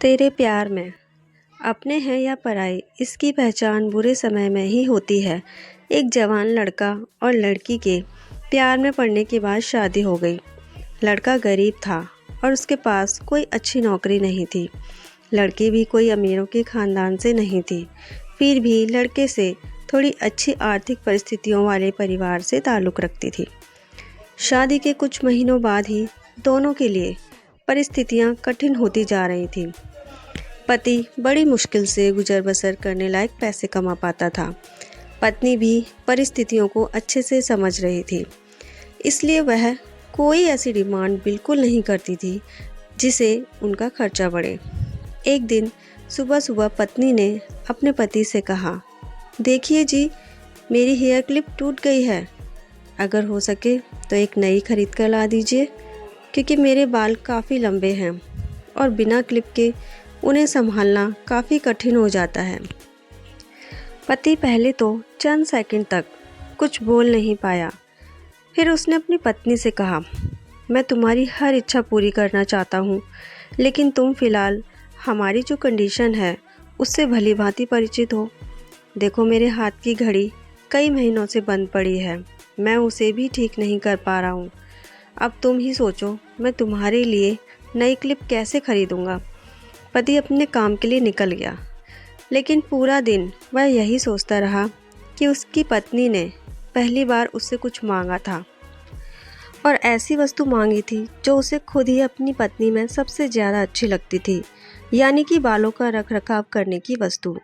तेरे प्यार में अपने हैं या पराई, इसकी पहचान बुरे समय में ही होती है। एक जवान लड़का और लड़की के प्यार में पड़ने के बाद शादी हो गई। लड़का गरीब था और उसके पास कोई अच्छी नौकरी नहीं थी। लड़की भी कोई अमीरों के ख़ानदान से नहीं थी, फिर भी लड़के से थोड़ी अच्छी आर्थिक परिस्थितियों वाले परिवार से ताल्लुक़ रखती थी। शादी के कुछ महीनों बाद ही दोनों के लिए परिस्थितियाँ कठिन होती जा रही थीं। पति बड़ी मुश्किल से गुजर बसर करने लायक पैसे कमा पाता था। पत्नी भी परिस्थितियों को अच्छे से समझ रही थी, इसलिए वह कोई ऐसी डिमांड बिल्कुल नहीं करती थी जिसे उनका खर्चा बढ़े। एक दिन सुबह सुबह पत्नी ने अपने पति से कहा, देखिए जी, मेरी हेयर क्लिप टूट गई है। अगर हो सके तो एक नई खरीद कर ला दीजिए, क्योंकि मेरे बाल काफ़ी लंबे हैं और बिना क्लिप के उन्हें संभालना काफ़ी कठिन हो जाता है। पति पहले तो चंद सेकंड तक कुछ बोल नहीं पाया। फिर उसने अपनी पत्नी से कहा, मैं तुम्हारी हर इच्छा पूरी करना चाहता हूँ, लेकिन तुम फ़िलहाल हमारी जो कंडीशन है उससे भली भांति परिचित हो। देखो, मेरे हाथ की घड़ी कई महीनों से बंद पड़ी है, मैं उसे भी ठीक नहीं कर पा रहा हूँ। अब तुम ही सोचो, मैं तुम्हारे लिए नई क्लिप कैसे खरीदूँगा। पति अपने काम के लिए निकल गया, लेकिन पूरा दिन वह यही सोचता रहा कि उसकी पत्नी ने पहली बार उससे कुछ मांगा था और ऐसी वस्तु मांगी थी जो उसे खुद ही अपनी पत्नी में सबसे ज़्यादा अच्छी लगती थी, यानी कि बालों का रखरखाव करने की वस्तु।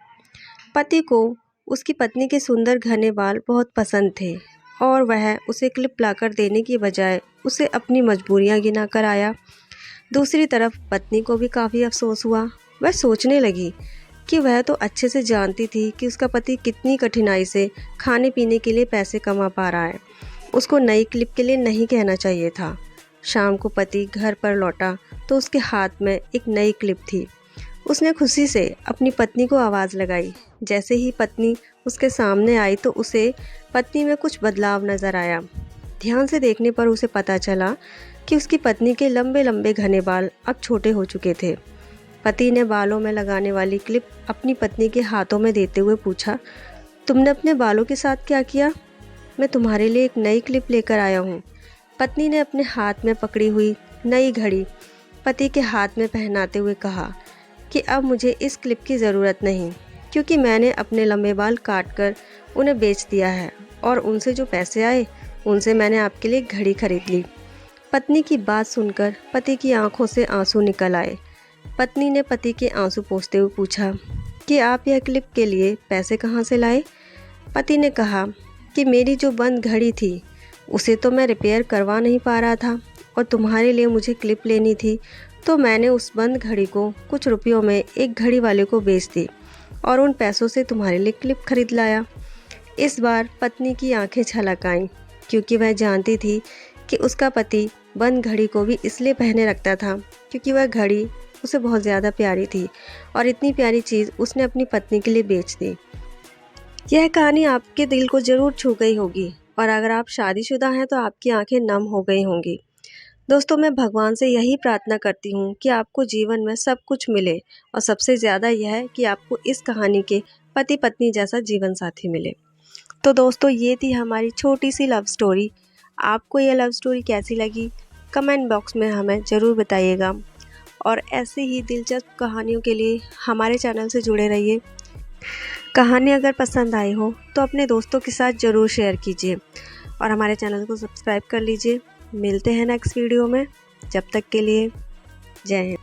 पति को उसकी पत्नी के सुंदर घने बाल बहुत पसंद थे और वह उसे क्लिप लाकर देने की बजाय उसे अपनी मजबूरियां गिना कर आया। दूसरी तरफ पत्नी को भी काफ़ी अफसोस हुआ। वह सोचने लगी कि वह तो अच्छे से जानती थी कि उसका पति कितनी कठिनाई से खाने पीने के लिए पैसे कमा पा रहा है। उसको नई क्लिप के लिए नहीं कहना चाहिए था। शाम को पति घर पर लौटा तो उसके हाथ में एक नई क्लिप थी। उसने खुशी से अपनी पत्नी को आवाज़ लगाई। जैसे ही पत्नी उसके सामने आई तो उसे पत्नी में कुछ बदलाव नज़र आया। ध्यान से देखने पर उसे पता चला कि उसकी पत्नी के लंबे लंबे घने बाल अब छोटे हो चुके थे। पति ने बालों में लगाने वाली क्लिप अपनी पत्नी के हाथों में देते हुए पूछा, तुमने अपने बालों के साथ क्या किया? मैं तुम्हारे लिए एक नई क्लिप लेकर आया हूँ। पत्नी ने अपने हाथ में पकड़ी हुई नई घड़ी पति के हाथ में पहनाते हुए कहा कि अब मुझे इस क्लिप की ज़रूरत नहीं, क्योंकि मैंने अपने लंबे बाल काट कर उन्हें बेच दिया है और उनसे जो पैसे आए उनसे मैंने आपके लिए घड़ी खरीद ली। पत्नी की बात सुनकर पति की आंखों से आंसू निकल आए। पत्नी ने पति के आंसू पोंछते हुए पूछा कि आप यह क्लिप के लिए पैसे कहाँ से लाए? पति ने कहा कि मेरी जो बंद घड़ी थी उसे तो मैं रिपेयर करवा नहीं पा रहा था और तुम्हारे लिए मुझे क्लिप लेनी थी, तो मैंने उस बंद घड़ी को कुछ रुपयों में एक घड़ी वाले को बेच दी और उन पैसों से तुम्हारे लिए क्लिप खरीद लाया। इस बार पत्नी की आंखें छलक आईं, क्योंकि वह जानती थी कि उसका पति बंद घड़ी को भी इसलिए पहने रखता था क्योंकि वह घड़ी उसे बहुत ज़्यादा प्यारी थी और इतनी प्यारी चीज़ उसने अपनी पत्नी के लिए बेच दी। यह कहानी आपके दिल को ज़रूर छू गई होगी और अगर आप शादीशुदा हैं तो आपकी आंखें नम हो गई होंगी। दोस्तों, मैं भगवान से यही प्रार्थना करती हूँ कि आपको जीवन में सब कुछ मिले और सबसे ज़्यादा यह है कि आपको इस कहानी के पति पत्नी जैसा जीवन साथी मिले। तो दोस्तों, ये थी हमारी छोटी सी लव स्टोरी। आपको यह लव स्टोरी कैसी लगी कमेंट बॉक्स में हमें ज़रूर बताइएगा और ऐसे ही दिलचस्प कहानियों के लिए हमारे चैनल से जुड़े रहिए। कहानी अगर पसंद आई हो तो अपने दोस्तों के साथ ज़रूर शेयर कीजिए और हमारे चैनल को सब्सक्राइब कर लीजिए। मिलते हैं नेक्स्ट वीडियो में, जब तक के लिए जय हिंद।